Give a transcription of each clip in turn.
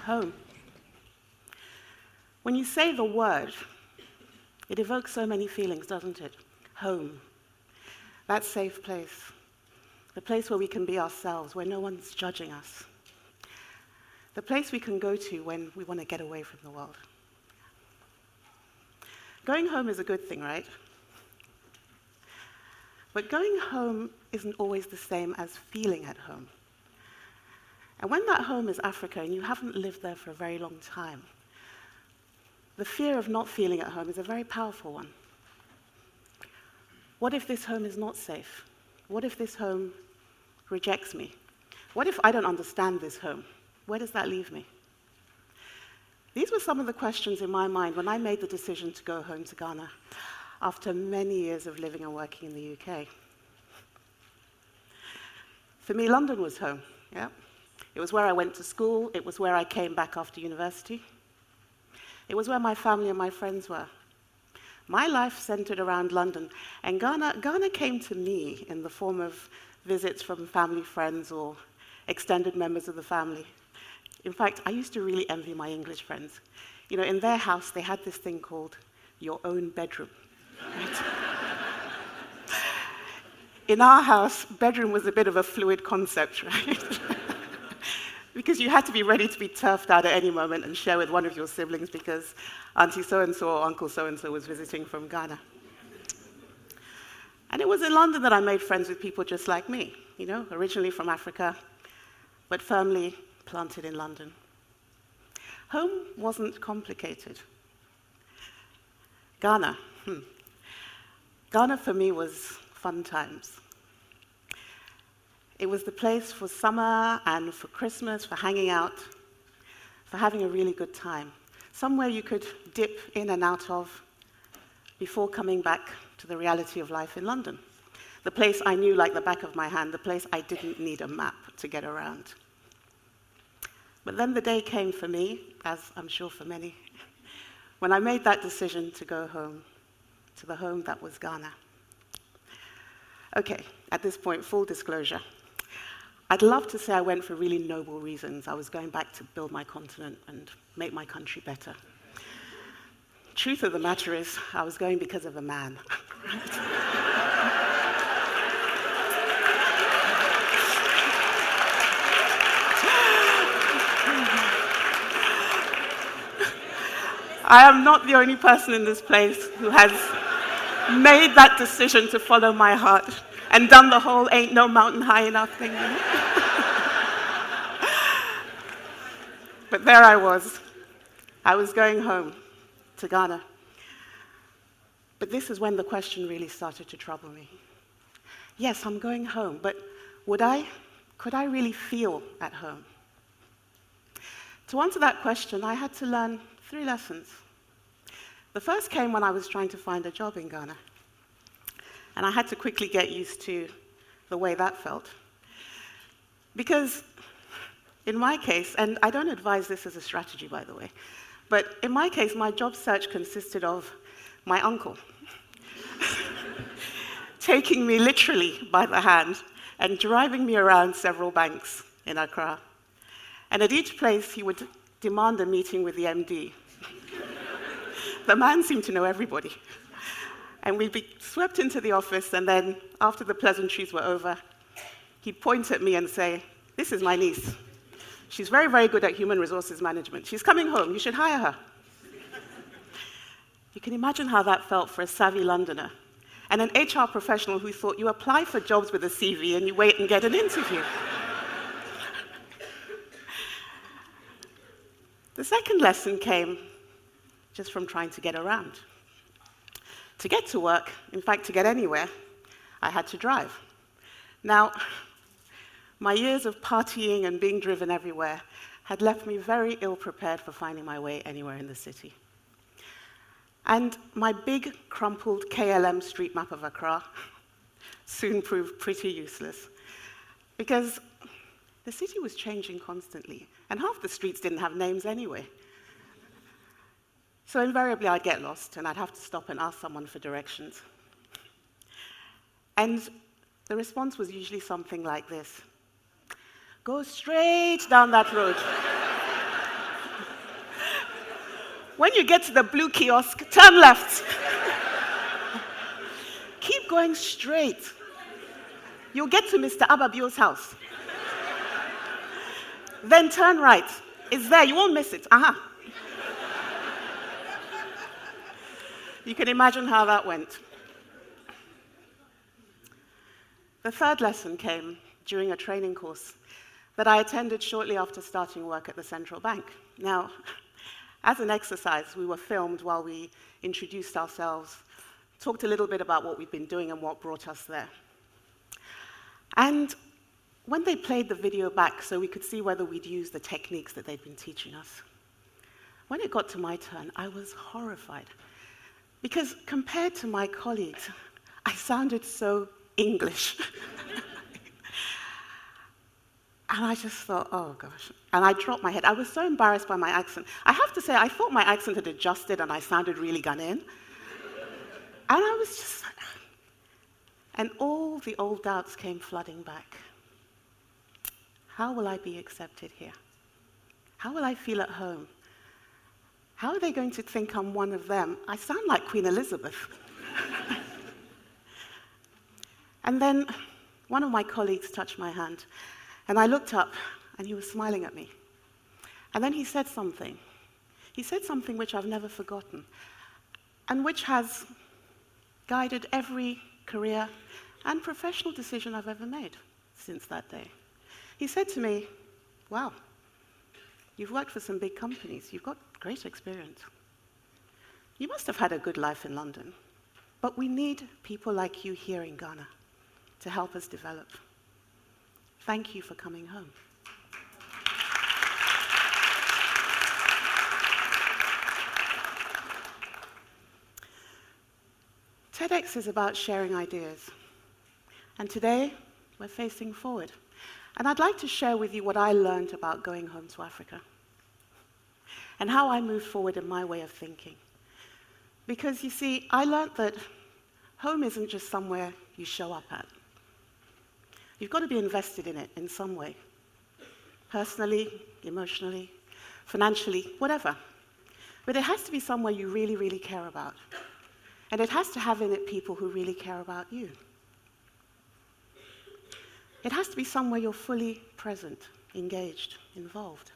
Home. When you say the word, it evokes so many feelings, doesn't it? Home. That safe place. The place where we can be ourselves, where no one's judging us. The place we can go to when we want to get away from the world. Going home is a good thing, right? But going home isn't always the same as feeling at home. And when that home is Africa and you haven't lived there for a very long time, the fear of not feeling at home is a very powerful one. What if this home is not safe? What if this home rejects me? What if I don't understand this home? Where does that leave me? These were some of the questions in my mind when I made the decision to go home to Ghana after many years of living and working in the UK. For me, London was home, yeah. It was where I went to school. It was where I came back after university. It was where my family and my friends were. My life centered around London, and Ghana came to me in the form of visits from family, friends, or extended members of the family. In fact, I used to really envy my English friends. You know, in their house, they had this thing called your own bedroom. Right? In our house, bedroom was a bit of a fluid concept, right? Because you had to be ready to be turfed out at any moment and share with one of your siblings because Auntie so-and-so or Uncle so-and-so was visiting from Ghana. And it was in London that I made friends with people just like me, you know, originally from Africa, but firmly planted in London. Home wasn't complicated. Ghana. Ghana for me was fun times. It was the place for summer and for Christmas, for hanging out, for having a really good time. Somewhere you could dip in and out of before coming back to the reality of life in London. The place I knew like the back of my hand, the place I didn't need a map to get around. But then the day came for me, as I'm sure for many, when I made that decision to go home, to the home that was Ghana. Okay, at this point, full disclosure. I'd love to say I went for really noble reasons. I was going back to build my continent and make my country better. Truth of the matter is, I was going because of a man. I am not the only person in this place who has made that decision to follow my heart and done the whole ain't no mountain high enough thing. You know? But there I was. I was going home to Ghana. But this is when the question really started to trouble me. Yes, I'm going home, but could I really feel at home? To answer that question, I had to learn 3 lessons. The first came when I was trying to find a job in Ghana. And I had to quickly get used to the way that felt. Because in my case, and I don't advise this as a strategy, by the way, but in my case, my job search consisted of my uncle taking me literally by the hand and driving me around several banks in Accra. And at each place, he would demand a meeting with the MD. The man seemed to know everybody. And we'd be swept into the office, and then after the pleasantries were over, he'd point at me and say, "This is my niece. She's very, very good at human resources management. She's coming home. You should hire her." You can imagine how that felt for a savvy Londoner and an HR professional who thought you apply for jobs with a CV and you wait and get an interview. The second lesson came just from trying to get around. To get to work, in fact, to get anywhere, I had to drive. Now, my years of partying and being driven everywhere had left me very ill-prepared for finding my way anywhere in the city. And my big, crumpled KLM street map of Accra soon proved pretty useless, because the city was changing constantly, and half the streets didn't have names anyway. So invariably, I'd get lost, and I'd have to stop and ask someone for directions. And the response was usually something like this: "Go straight down that road." When you get to the blue kiosk, turn left. Keep going straight. You'll get to Mr. Ababio's house. Then turn right. It's there, you won't miss it. You can imagine how that went. The third lesson came during a training course that I attended shortly after starting work at the central bank. Now, as an exercise, we were filmed while we introduced ourselves, talked a little bit about what we'd been doing and what brought us there. And when they played the video back so we could see whether we'd used the techniques that they'd been teaching us, when it got to my turn, I was horrified. Because compared to my colleagues, I sounded so English. And I just thought, oh gosh. And I dropped my head. I was so embarrassed by my accent. I have to say, I thought my accent had adjusted and I sounded really Ghanaian. And I was just, and all the old doubts came flooding back. How will I be accepted here? How will I feel at home? How are they going to think I'm one of them? I sound like Queen Elizabeth. And then one of my colleagues touched my hand, and I looked up, and he was smiling at me. And then he said something. He said something which I've never forgotten, and which has guided every career and professional decision I've ever made since that day. He said to me, wow, you've worked for some big companies. You've got great experience. You must have had a good life in London, but we need people like you here in Ghana to help us develop. Thank you for coming home. TEDx is about sharing ideas. And today, we're facing forward. And I'd like to share with you what I learned about going home to Africa and how I moved forward in my way of thinking. Because you see, I learned that home isn't just somewhere you show up at. You've got to be invested in it in some way. Personally, emotionally, financially, whatever. But it has to be somewhere you really, really care about. And it has to have in it people who really care about you. It has to be somewhere you're fully present, engaged, involved.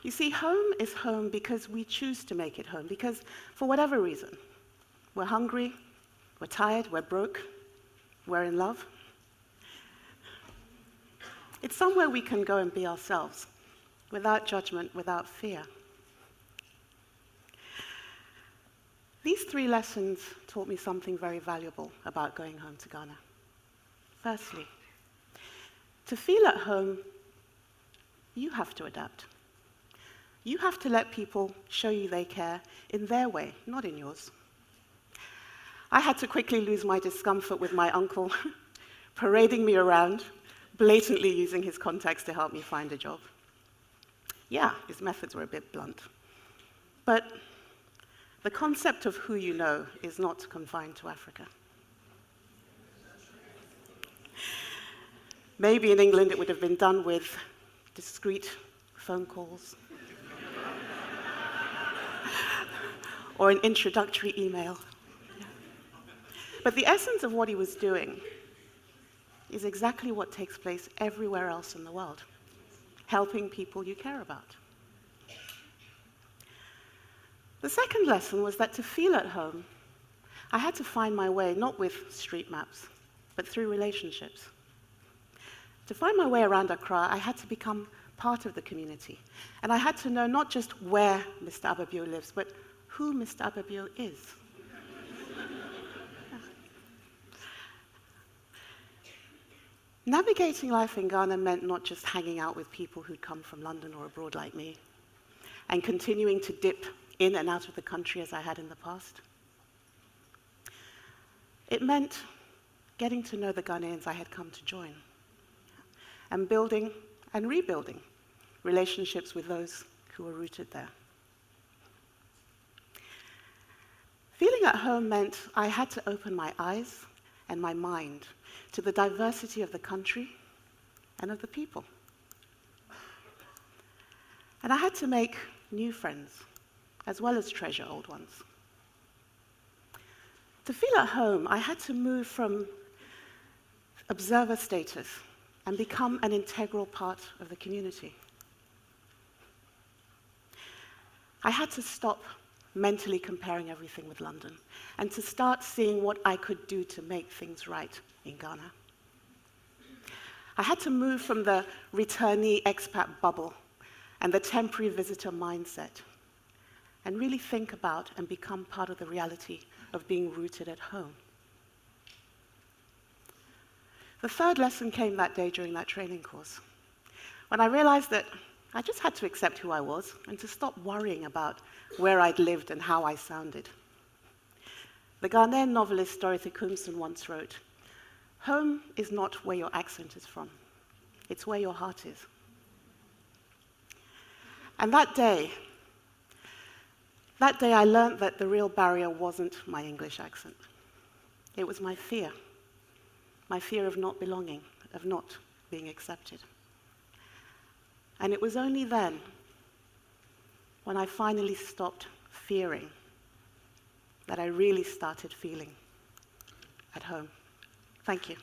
You see, home is home because we choose to make it home, because for whatever reason, we're hungry, we're tired, we're broke, we're in love. It's somewhere we can go and be ourselves, without judgment, without fear. These 3 lessons taught me something very valuable about going home to Ghana. Firstly, to feel at home, you have to adapt. You have to let people show you they care in their way, not in yours. I had to quickly lose my discomfort with my uncle parading me around, blatantly using his contacts to help me find a job. Yeah, his methods were a bit blunt. But the concept of who you know is not confined to Africa. Maybe in England it would have been done with discreet phone calls or an introductory email. But the essence of what he was doing is exactly what takes place everywhere else in the world, helping people you care about. The second lesson was that to feel at home, I had to find my way not with street maps, but through relationships. To find my way around Accra, I had to become part of the community. And I had to know not just where Mr. Ababio lives, but who Mr. Ababio is. Navigating life in Ghana meant not just hanging out with people who'd come from London or abroad like me, and continuing to dip in and out of the country as I had in the past. It meant getting to know the Ghanaians I had come to join, and building and rebuilding relationships with those who were rooted there. Feeling at home meant I had to open my eyes and my mind to the diversity of the country and of the people. And I had to make new friends as well as treasure old ones. To feel at home, I had to move from observer status and become an integral part of the community. I had to stop mentally comparing everything with London and to start seeing what I could do to make things right in Ghana. I had to move from the returnee expat bubble and the temporary visitor mindset and really think about and become part of the reality of being rooted at home. The third lesson came that day during that training course, when I realized that I just had to accept who I was and to stop worrying about where I'd lived and how I sounded. The Ghanaian novelist Dorothy Comson once wrote, "Home is not where your accent is from, it's where your heart is." And that day I learned that the real barrier wasn't my English accent. It was my fear of not belonging, of not being accepted. And it was only then, when I finally stopped fearing, that I really started feeling at home. Thank you.